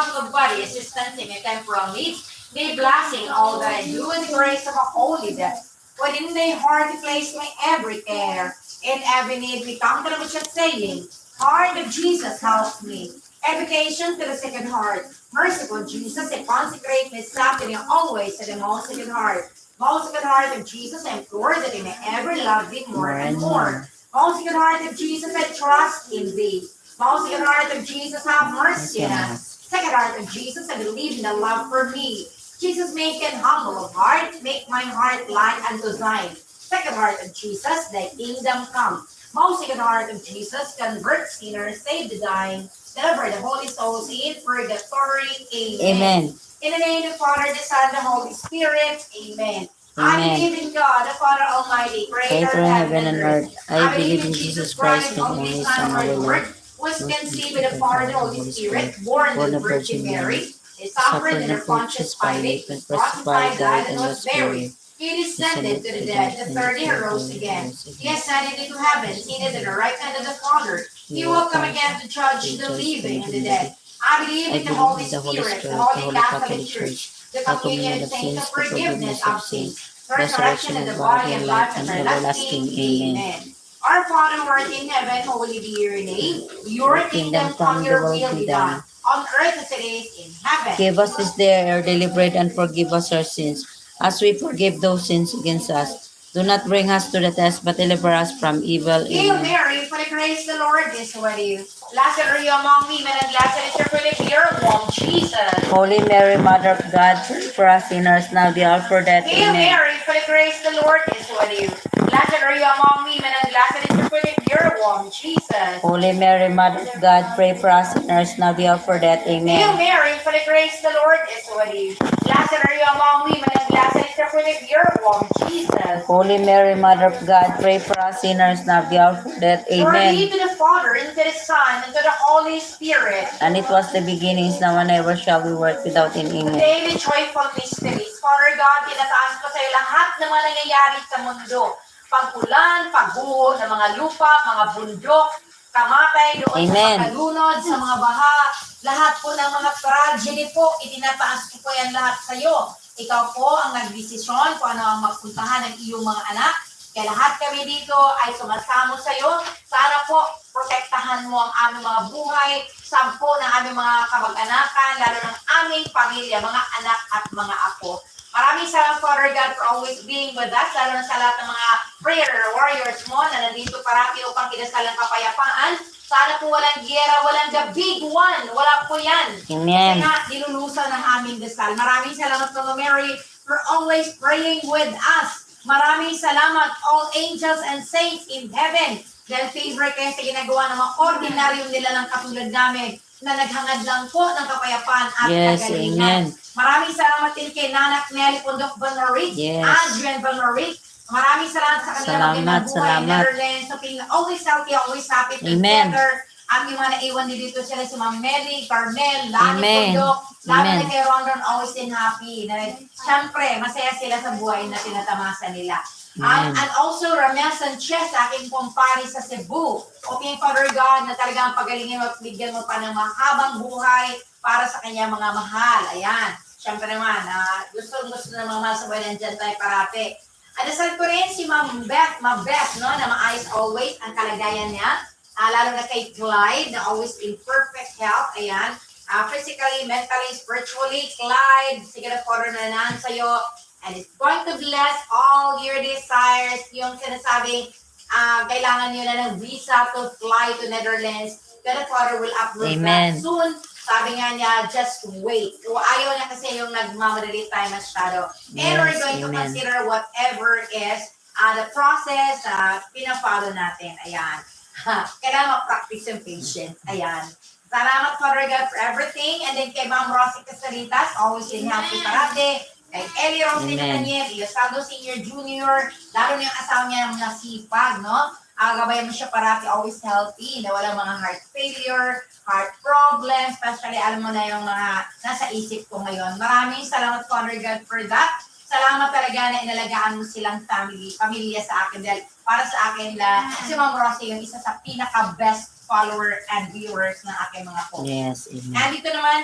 of body, assistance in a temporal needs, may blessing all that I do in the grace of a holy death. Within the heart he placed my every care, in every need we come to the which saying, Heart of Jesus help me. Education to the Sacred Heart. Merciful Jesus, I consecrate myself in your own ways to the most Sacred Heart. Most Sacred Heart of Jesus, I implore that I may ever love thee more and more. Most Sacred Heart of Jesus, I trust in thee. Most Sacred Heart of Jesus, have mercy on us. Sacred Heart of Jesus, I believe in the love for me. Jesus, make it humble of heart, make my heart like unto thine. Sacred Heart of Jesus, thy kingdom come. Most Sacred Heart of Jesus, convert sinners, save the dying, deliver the holy souls in purgatory. Amen. Amen. In the name of the Father, the Son, the Holy Spirit. Amen. I Amen. believe in God, the Father Almighty, creator Creator of of heaven and earth, I believe in Jesus Christ, His his only only Son, Son, our our Lord, Lord, was who was conceived with the Father and the Holy Spirit, born born of the of Virgin Virgin Mary, Mary, he suffered suffered under and Pontius Pontius Pilate, Pilate, was crucified, crucified, died, died, and and was was buried. buried. He descended to the dead. The third day he rose again. He ascended into heaven, seated at the right hand of the Father. He will come again to judge the living and the dead. I believe in the Holy Spirit, the Holy Catholic Church, the communion of saints, the forgiveness of sins, the resurrection of the body, and life everlasting. Amen. Our Father who art in heaven, holy be your name. Your kingdom come, your will be done, on earth as it is in heaven. Give us this day our daily bread and forgive us our sins, as we forgive those sins against us. Do not bring us to the test, but deliver us from evil. Hail Amen. Mary, full of grace, the Lord is with you. Blessed are you among women, and blessed is the fruit of your womb, Jesus. Holy Mary, Mother of God, pray for us sinners, now the hour for death. Hail Amen. Mary, full of grace, the Lord is with you. Blessed are you among women, and blessed is the fruit of your womb, Jesus. Holy Mary, Mother of God, pray for us sinners, now the hour for death. Hail Amen. Mary, full of grace, the Lord is with you. Blessed are you among women, and blessed is the fruit of your womb, Jesus. Holy Mary, Mother of God, pray for us sinners, now the hour for death. Glory be Amen. to the Father, and to the Son, and to the Holy Spirit. And it was the beginnings, now and ever shall be world without end. Amen. Daily joyful mysteries. Father God, tinataas ko sa iyo lahat ng mga nangyayari sa mundo. Pag-ulan, pagguho ng mga lupa, mga bundok, kamatay doon Amen. sa pagkalunod, sa mga baha, lahat po ng mga tragedy po, itinataas ko po yan lahat sa iyo. Ikaw po ang nagdesisyon kung ano ang magpuntahan ng iyong mga anak. Kaya lahat kami dito ay sumasamo sa iyo. Sana po, protektahan mo ang aming mga buhay, sampo ng aming mga kamag-anakan, lalo ng aming pamilya, mga anak at mga apo. Maraming salamat, Father God, for always being with us, lalo na sa lahat ng mga prayer warriors mo na nandito parati upang kinasal ng kapayapaan. Sana po walang giyera, walang the big one. Wala po yan. Amen. Kaya nilulusan ng aming dasal. Maraming salamat, Mama Mary, for always praying with us. Maraming salamat, all angels and saints in heaven. Dahil favorite kayo sa ginagawa ng mga ordinaryong nila ng katulad namin na naghangad lang po ng kapayapaan at Yes, kagalingan. amen. Maraming salamat din kay Nanak Nelly Pondok Bonoric, Yes. Adrian Bonoric. Maraming salamat sa kanila Salamat, buhay, salamat. Netherlands, so being always healthy, always happy Amen. together. Ang yung mga naiwan din dito sila si Ma'am Melly, Carmel, Lani Amen. Pondok, lalo Amen. na kay Rondon, always din happy. Na, siyempre, masaya sila sa buhay na tinatamasa nila. Amen. And also, Ramel Sanchez, aking kumpari sa Cebu. Okay, Father God, na talagang pagalingin mo at bigyan mo pa ng mahabang buhay para sa kanya mga mahal. Ayan. Siyempre naman, gusto ng mga mahal sa buhay, nandyan tayo parati. At asal ko rin si Ma'am Beth, no, na maayos always ang kalagayan niya. Lalo na kay Clyde, na always in perfect health. Ayan. Physically, mentally, spiritually, Clyde, sige na Father na naan sa'yo. And it's going to bless all your desires. Yung sinasabing, kailangan nyo na ng visa to fly to Netherlands. God the Father will upload that Amen. soon. Sabi nga niya, just wait. Ayaw niya kasi yung nagmamadali tayo masyado. And we're Yes, going to amen. consider whatever is the process na pinafollow natin. Ayan. Kailangan ma-practice yung patience. Ayan. Salamat, Father God, for everything. And then kay Ma'am Rosie Casaritas, always in healthy parate. Kay Ellie Rosina Amen. Daniel, Ilosado Senior Junior, lalo na yung asawa niya ng nasipag, no? Gabayan mo siya parati, always healthy, na walang mga heart failure, heart problems, especially alam mo na yung mga nasa isip ko ngayon. Maraming salamat, Father God, for that. Salamat talaga na inalagaan mo silang pamilya sa akin dahil para sa akin si Ma'am Rosie yung isa sa pinaka-best follower and viewers ng aking mga posts. Yes, amen. And dito naman,